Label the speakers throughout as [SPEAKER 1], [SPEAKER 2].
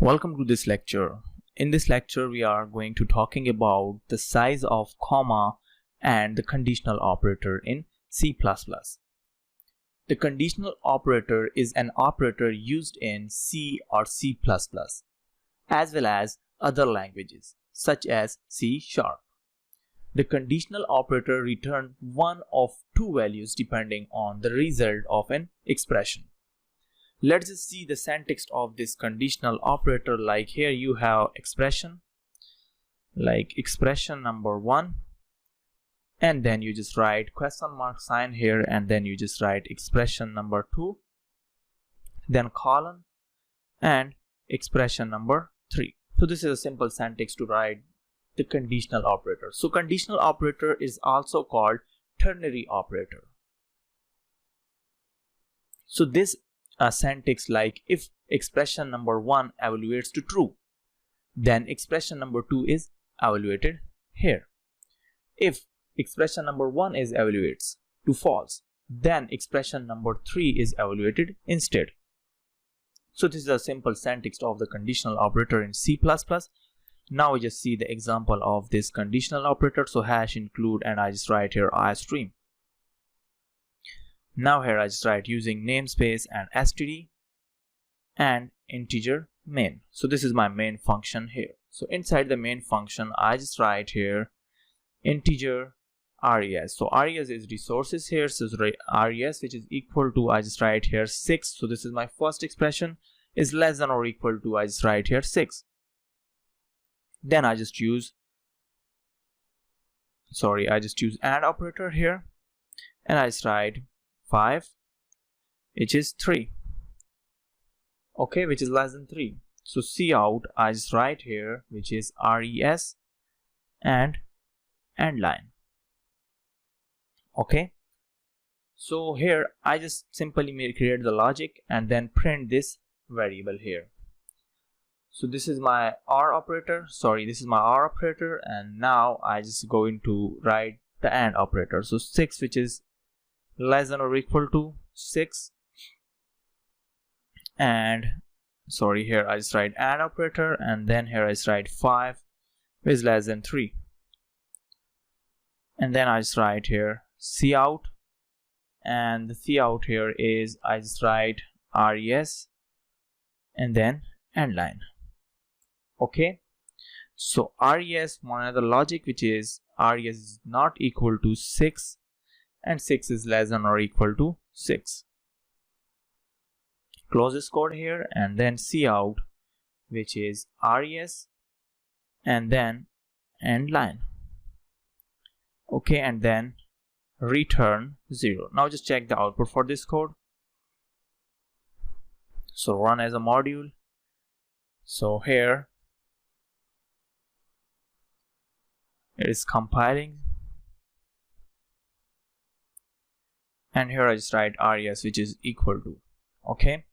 [SPEAKER 1] Welcome to this lecture. In this lecture we are going to talking about the size of comma and the conditional operator in C++. The conditional operator is an operator used in C or C++ as well as other languages such as C#. The conditional operator returns one of two values depending on the result of an expression. Let's just see the syntax of this conditional operator. Like here you have expression, like expression number 1, and then you just write question mark sign here, and then you just write expression number 2, then colon, and expression number 3. So this is a simple syntax to write the conditional operator. So conditional operator is also called ternary operator. So this syntax, like if expression number 1 evaluates to true, then expression number 2 is evaluated here. If expression number 1 is evaluates to false, then expression number 3 is evaluated instead. So this is a simple syntax of the conditional operator in C++. Now we just see the example of this conditional operator. So hash include, and I just write here iStream. Now here I just write using namespace and std and integer main. So this is my main function here. So inside the main function I just write here integer res. So res is resources here. So res which is equal to, I just write here 6. So this is my first expression, is less than or equal to, I just write here 6. Then I just use AND operator here, and I just write 5, which is 3, okay, which is less than 3. So cout I just write here, which is res and end line. Okay, so here I just simply create the logic and then print this variable here. So this is my R operator, and now I just going to write the AND operator. So 6, which is less than or equal to 6, and here I just write AND operator, and then here I just write 5 which is less than 3, and then I just write here cout, and the cout here is I just write res and then end line. Okay, so res one other logic, which is res is not equal to 6 and 6 is less than or equal to 6. Close this code here, and then cout, which is res and then end line. Okay, and then return 0. Now just check the output for this code. So run as a module. So here it is compiling, and here I just write res which is equal to, okay,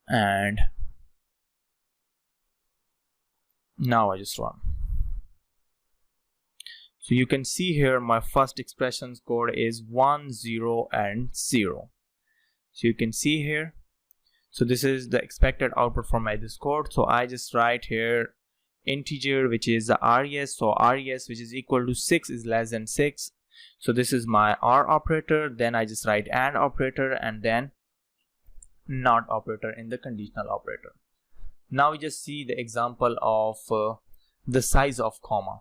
[SPEAKER 1] and now I just run. So you can see here my first expressions code is 1, 0 and 0. So you can see here, so this is the expected output from this code. So I just write here integer, which is the res. So res which is equal to 6 is less than 6. So this is my R operator. Then I just write AND operator and then NOT operator in the conditional operator. Now we just see the example of the size of comma.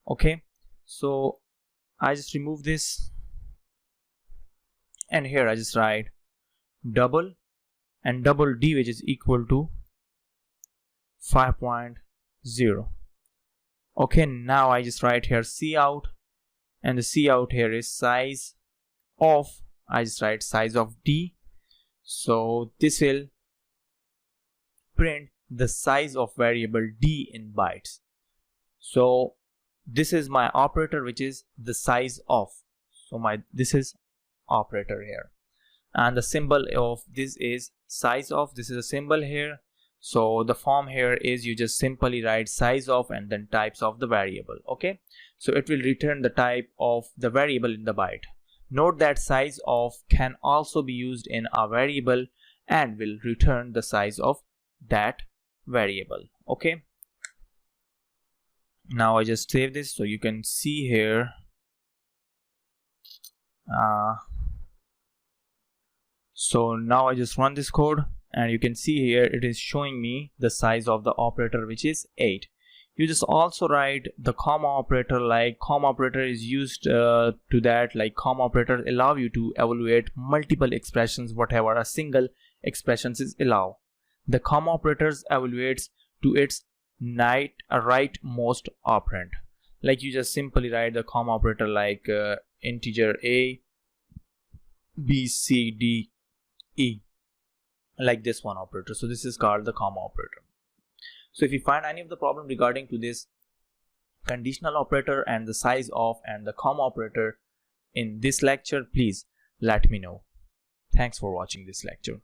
[SPEAKER 1] Okay, so I just remove this, and here I just write double and double D, which is equal to 5.0. okay, now I just write here cout, and the cout here is size of, I just write size of D. So this will print the size of variable D in bytes. So this is my operator, which is the size of. So this is operator here, and the symbol of this is size of. This is a symbol here. So the form here is you just simply write size of and then types of the variable. Okay, so it will return the type of the variable in the byte. Note that size of can also be used in a variable and will return the size of that variable. Okay, now I just save this so you can see here. So now I just run this code and you can see here it is showing me the size of the operator, which is 8. You just also write the comma operator, like comma operator is used to that, like comma operator allow you to evaluate multiple expressions whatever a single expressions is allow. The comma operators evaluates to its rightmost operand. Like you just simply write the comma operator like integer a, b, c, d, e, like this one operator. So this is called the comma operator. So if you find any of the problem regarding to this conditional operator and the size of and the comma operator in this lecture, please let me know. Thanks for watching this lecture.